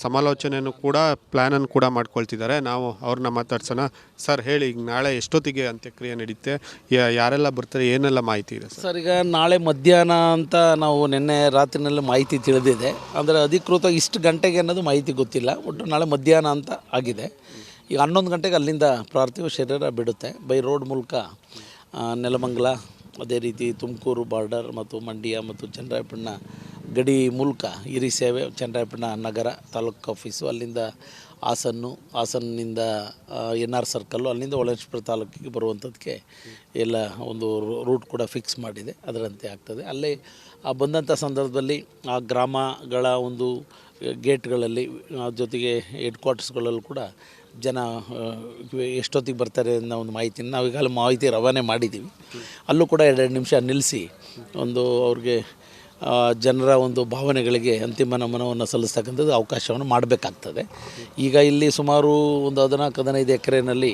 ಸಮಾಲೋಚನೆಯನ್ನು ಕೂಡ ಪ್ಲ್ಯಾನನ್ನು ಕೂಡ ಮಾಡ್ಕೊಳ್ತಿದ್ದಾರೆ. ನಾವು ಅವ್ರನ್ನ ಮಾತಾಡ್ಸೋಣ. ಸರ್ ಹೇಳಿ, ಈಗ ನಾಳೆ ಎಷ್ಟೊತ್ತಿಗೆ ಅಂತ್ಯಕ್ರಿಯೆ ನಡೆಯುತ್ತೆ, ಯಾರೆಲ್ಲ ಬರ್ತಾರೆ, ಏನೆಲ್ಲ ಮಾಹಿತಿ ಇದೆ ಸರ್? ಈಗ ನಾಳೆ ಮಧ್ಯಾಹ್ನ ಅಂತ ನಾವು ನಿನ್ನೆ ರಾತ್ರಿನಲ್ಲಿ ಮಾಹಿತಿ ತಿಳಿದಿದೆ. ಅಂದರೆ ಅಧಿಕೃತ ಇಷ್ಟು ಗಂಟೆಗೆ ಅನ್ನೋದು ಮಾಹಿತಿ ಗೊತ್ತಿಲ್ಲ. ಒಟ್ಟು ನಾಳೆ ಮಧ್ಯಾಹ್ನ ಅಂತ ಆಗಿದೆ. ಈಗ 11 ಗಂಟೆಗೆ ಅಲ್ಲಿಂದ ಪಾರ್ಥಿವ ಶರೀರ ಬಿಡುತ್ತೆ. ಬೈ ರೋಡ್ ಮೂಲಕ ನೆಲಮಂಗಲ, ಅದೇ ರೀತಿ ತುಮಕೂರು ಬಾರ್ಡರ್ ಮತ್ತು ಮಂಡ್ಯ ಮತ್ತು ಚನ್ನರಾಯಪಟ್ಟಣ ಗಡಿ ಮೂಲಕ ಹಿರಿಸೇವೆ, ಚನ್ನರಾಯಪಟ್ಟಣ ನಗರ ತಾಲೂಕು ಆಫೀಸು, ಅಲ್ಲಿಂದ ಹಾಸನ್ನಿಂದ NR ಸರ್ಕಲ್ಲು, ಅಲ್ಲಿಂದ ಹೊಳಲ್ಕೆರೆ ತಾಲೂಕಿಗೆ ಬರುವಂಥದ್ದಕ್ಕೆ ಎಲ್ಲ ಒಂದು ರೂಟ್ ಕೂಡ ಫಿಕ್ಸ್ ಮಾಡಿದೆ. ಅದರಂತೆ ಆಗ್ತದೆ. ಅಲ್ಲೇ ಬಂದಂಥ ಸಂದರ್ಭದಲ್ಲಿ ಆ ಗ್ರಾಮಗಳ ಒಂದು ಗೇಟ್ಗಳಲ್ಲಿ, ಜೊತೆಗೆ ಹೆಡ್ ಕ್ವಾರ್ಟರ್ಸ್ಗಳಲ್ಲೂ ಕೂಡ ಜನ ಎಷ್ಟೊತ್ತಿಗೆ ಬರ್ತಾರೆ ಅನ್ನೋ ಒಂದು ಮಾಹಿತಿನ ನಾವು ಈಗಾಗಲೇ ಮಾಹಿತಿ ರವಾನೆ ಮಾಡಿದ್ದೀವಿ. ಅಲ್ಲೂ ಕೂಡ 2 ನಿಮಿಷ ನಿಲ್ಲಿಸಿ ಒಂದು ಅವ್ರಿಗೆ ಜನರ ಒಂದು ಭಾವನೆಗಳಿಗೆ ಅಂತಿಮ ನಮನವನ್ನು ಸಲ್ಲಿಸ್ತಕ್ಕಂಥದ್ದು ಅವಕಾಶವನ್ನು ಮಾಡಬೇಕಾಗ್ತದೆ. ಈಗ ಇಲ್ಲಿ ಸುಮಾರು ಒಂದು 14-15 ಎಕರೆಯಲ್ಲಿ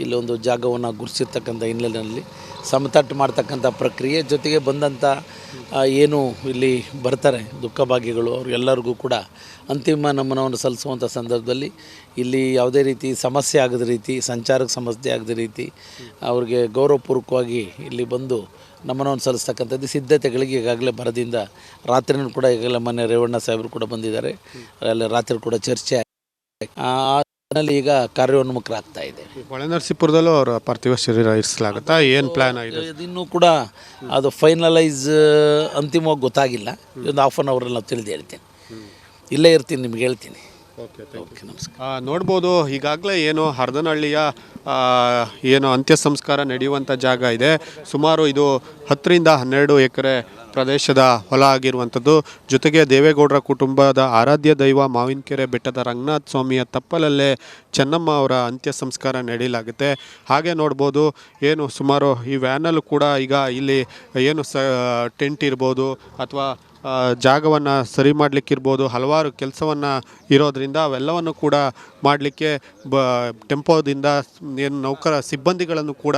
ಇಲ್ಲೊಂದು ಜಾಗವನ್ನು ಗುರುತಿಸಿರ್ತಕ್ಕಂಥ ಹಿನ್ನೆಲೆಯಲ್ಲಿ ಸಮತಟ್ಟು ಮಾಡ್ತಕ್ಕಂಥ ಪ್ರಕ್ರಿಯೆ, ಜೊತೆಗೆ ಬಂದಂಥ ಏನು ಇಲ್ಲಿ ಬರ್ತಾರೆ ದುಃಖಭಾಗಿಗಳು, ಅವ್ರಿಗೆಲ್ಲರಿಗೂ ಕೂಡ ಅಂತಿಮ ನಮನವನ್ನು ಸಲ್ಲಿಸುವಂಥ ಸಂದರ್ಭದಲ್ಲಿ ಇಲ್ಲಿ ಯಾವುದೇ ರೀತಿ ಸಮಸ್ಯೆ ಆಗದ ರೀತಿ, ಸಂಚಾರಕ್ಕೆ ಸಮಸ್ಯೆ ಆಗದ ರೀತಿ ಅವ್ರಿಗೆ ಗೌರವಪೂರ್ವಕವಾಗಿ ಇಲ್ಲಿ ಬಂದು ನಮನವನ್ನು ಸಲ್ಲಿಸ್ತಕ್ಕಂಥದ್ದು ಸಿದ್ಧತೆಗಳಿಗೆ ಈಗಾಗಲೇ ಬರದಿಂದ ರಾತ್ರಿನೂ ಕೂಡ ಈಗಾಗಲೇ ಮೊನ್ನೆ ರೇವಣ್ಣ ಸಾಹೇಬರು ಕೂಡ ಬಂದಿದ್ದಾರೆ. ಅಲ್ಲಿ ರಾತ್ರಿ ಕೂಡ ಚರ್ಚೆ ಆಗಿ ಈಗ ಕಾರ್ಯೋನ್ಮುಖರಾಗ್ತಾ ಇದೆ. ಹೊಳೆನರಸೀಪುರದಲ್ಲೂ ಅವರ ಪಾರ್ಥಿವ ಶರೀರ ಇರಿಸಲಾಗುತ್ತಾ? ಏನು ಪ್ಲ್ಯಾನ್ ಆಗಿದೆ? ಇನ್ನೂ ಕೂಡ ಅದು ಫೈನಲೈಸ್ ಅಂತಿಮವಾಗಿ ಗೊತ್ತಾಗಿಲ್ಲ. ಒಂದು ಹಾಫ್ ಆನ್ ಅವರಲ್ಲಿ ನಾವು ತಿಳಿದು ಹೇಳ್ತೀನಿ. ಇಲ್ಲೇ ಇರ್ತೀನಿ, ನಿಮ್ಗೆ ಹೇಳ್ತೀನಿ. ಓಕೆ, ನಮಸ್ಕಾರ. ನೋಡ್ಬೋದು, ಈಗಾಗಲೇ ಏನು ಹರದನಹಳ್ಳಿಯ ಏನು ಅಂತ್ಯ ಸಂಸ್ಕಾರ ನಡೆಯುವಂಥ ಜಾಗ ಇದೆ. ಸುಮಾರು ಇದು 10ರಿಂದ 12 ಎಕರೆ ಪ್ರದೇಶದ ಹೊಲ ಆಗಿರುವಂಥದ್ದು. ಜೊತೆಗೆ ದೇವೇಗೌಡರ ಕುಟುಂಬದ ಆರಾಧ್ಯ ದೈವ ಮಾವಿನಕೆರೆ ಬೆಟ್ಟದ ರಂಗನಾಥ ಸ್ವಾಮಿಯ ತಪ್ಪಲಲ್ಲೇ ಚೆನ್ನಮ್ಮ ಅವರ ಅಂತ್ಯ ಸಂಸ್ಕಾರ ನಡೆಯಲಾಗುತ್ತೆ. ಹಾಗೆ ನೋಡ್ಬೋದು, ಏನು ಸುಮಾರು ಈ ವ್ಯಾನಲ್ಲೂ ಕೂಡ ಈಗ ಇಲ್ಲಿ ಏನು ಟೆಂಟ್ ಇರ್ಬೋದು ಅಥವಾ ಜಾಗವನ್ನು ಸರಿ ಮಾಡಲಿಕ್ಕಿರ್ಬೋದು, ಹಲವಾರು ಕೆಲಸವನ್ನು ಇರೋದರಿಂದ ಅವೆಲ್ಲವನ್ನು ಕೂಡ ಮಾಡಲಿಕ್ಕೆ ಟೆಂಪೋದಿಂದ ಏನು ನೌಕರ ಸಿಬ್ಬಂದಿಗಳನ್ನು ಕೂಡ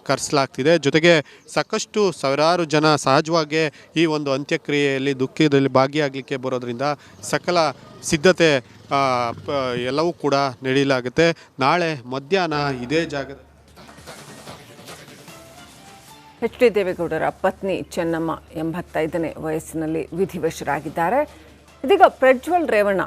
ಕರೆಸಲಾಗ್ತಿದೆ. ಜೊತೆಗೆ ಸಾಕಷ್ಟು ಸಾವಿರಾರು ಜನ ಸಹಜವಾಗಿ ಈ ಒಂದು ಅಂತ್ಯಕ್ರಿಯೆಯಲ್ಲಿ ದುಃಖದಲ್ಲಿ ಭಾಗಿಯಾಗಲಿಕ್ಕೆ ಬರೋದರಿಂದ ಸಕಲ ಸಿದ್ಧತೆ ಎಲ್ಲವೂ ಕೂಡ ನಡೆಯಲಾಗುತ್ತೆ. ನಾಳೆ ಮಧ್ಯಾಹ್ನ ಇದೇ ಜಾಗದ HD ದೇವೇಗೌಡರ ಪತ್ನಿ ಚೆನ್ನಮ್ಮ 85ನೇ ವಯಸ್ಸಿನಲ್ಲಿ ವಿಧಿವಶರಾಗಿದ್ದಾರೆ. ಇದೀಗ ಪ್ರಜ್ವಲ್ ರೇವಣ್ಣ,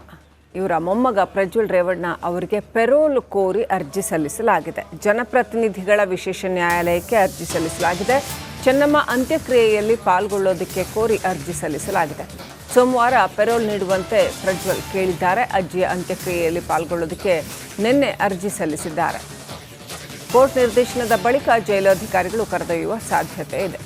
ಇವರ ಮೊಮ್ಮಗ ಪ್ರಜ್ವಲ್ ರೇವಣ್ಣ ಅವರಿಗೆ ಪೆರೋಲ್ ಕೋರಿ ಅರ್ಜಿ ಸಲ್ಲಿಸಲಾಗಿದೆ. ಜನಪ್ರತಿನಿಧಿಗಳ ವಿಶೇಷ ನ್ಯಾಯಾಲಯಕ್ಕೆ ಅರ್ಜಿ ಸಲ್ಲಿಸಲಾಗಿದೆ. ಚೆನ್ನಮ್ಮ ಅಂತ್ಯಕ್ರಿಯೆಯಲ್ಲಿ ಪಾಲ್ಗೊಳ್ಳೋದಕ್ಕೆ ಕೋರಿ ಅರ್ಜಿ ಸಲ್ಲಿಸಲಾಗಿದೆ. ಸೋಮವಾರ ಪೆರೋಲ್ ನೀಡುವಂತೆ ಪ್ರಜ್ವಲ್ ಕೇಳಿದ್ದಾರೆ. ಅಜ್ಜಿಯ ಅಂತ್ಯಕ್ರಿಯೆಯಲ್ಲಿ ಪಾಲ್ಗೊಳ್ಳೋದಕ್ಕೆ ನಿನ್ನೆ ಅರ್ಜಿ ಸಲ್ಲಿಸಿದ್ದಾರೆ. ಕೋರ್ಟ್ ನಿರ್ದೇಶನದ ಬಳಿಕ ಜೈಲು ಅಧಿಕಾರಿಗಳು ಕರೆದೊಯ್ಯುವ ಸಾಧ್ಯತೆ ಇದೆ.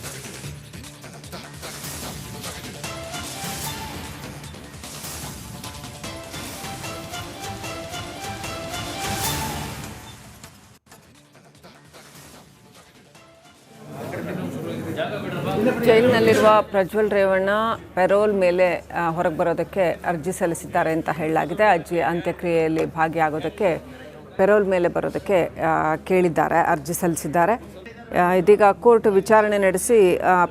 ಜೈಲಿನಲ್ಲಿರುವ ಪ್ರಜ್ವಲ್ ರೇವಣ್ಣ ಪೆರೋಲ್ ಮೇಲೆ ಹೊರಗೆ ಬರೋದಕ್ಕೆ ಅರ್ಜಿ ಸಲ್ಲಿಸಿದ್ದಾರೆ ಅಂತ ಹೇಳಲಾಗಿದೆ. ಅಜ್ಜಿಯ ಅಂತ್ಯಕ್ರಿಯೆಯಲ್ಲಿ ಭಾಗಿಯಾಗೋದಕ್ಕೆ ಪೆರೋಲ್ ಮೇಲೆ ಬರೋದಕ್ಕೆ ಕೇಳಿದ್ದಾರೆ, ಅರ್ಜಿ ಸಲ್ಲಿಸಿದ್ದಾರೆ. ಇದೀಗ ಕೋರ್ಟ್ ವಿಚಾರಣೆ ನಡೆಸಿ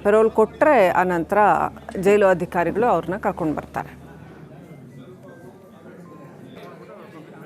ಪೆರೋಲ್ ಕೊಟ್ಟರೆ ಆನಂತರ ಜೈಲು ಅಧಿಕಾರಿಗಳು ಅವ್ರನ್ನ ಕರ್ಕೊಂಡು ಬರ್ತಾರೆ.